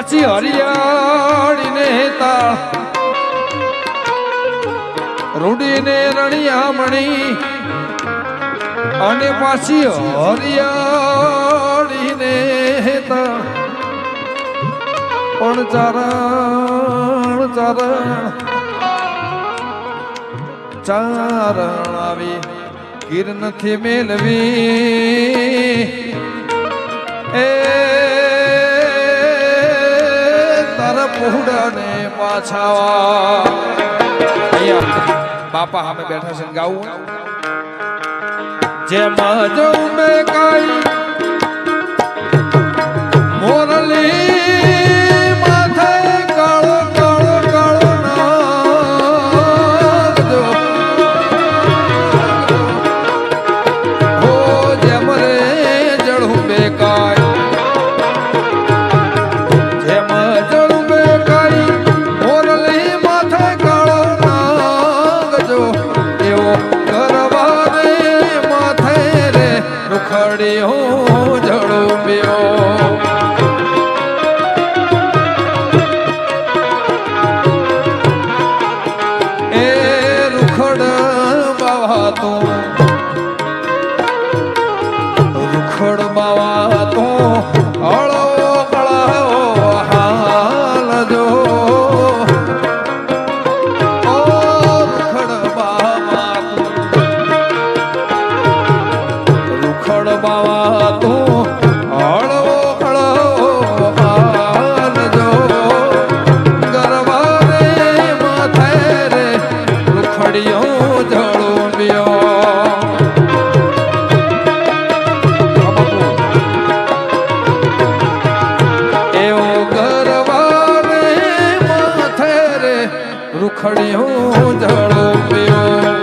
પાછી હરિયાળીને તાળ રૂડીને રણિયામણી અને પાછી હરિયાળીને તાળ પણ ચારણ ચારણ આવી ગીર નથી મેલવી એ તારા પુડાને પાછાવા અહીંયા બાપા સામે બેઠા છે ગાવું જેમ જઉં મેં કાઈ મોરલી રૂખડિયો જળો પીયો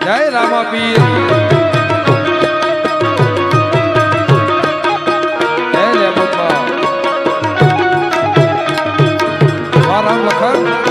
જય રામા પીર જય લે બાપા રામ લખન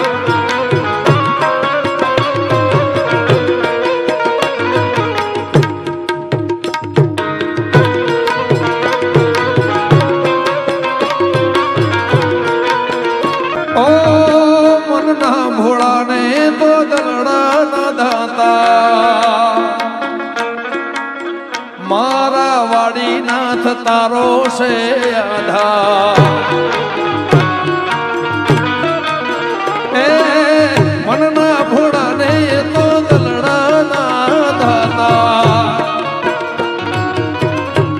મારા વાડીનાથ તારો છે આધાર એ મનના ભોળાને તો દલડાના દાતા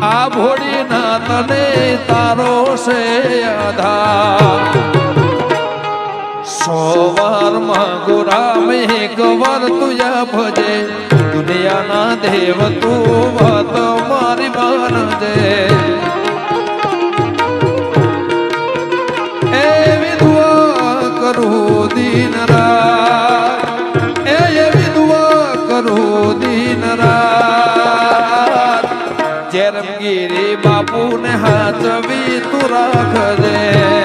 આ ભોળીનાથને તારો છે આધાર સોવારમાં ગુરામ એક વાર તુયા ભજે દુનિયાના દેવ તું વાત મારી માનજે એવી દુઆ કરું દિન રાત એવી દુઆ કરું દિન રાત જેરમગીરી બાપુને હાચવી તું રાખજે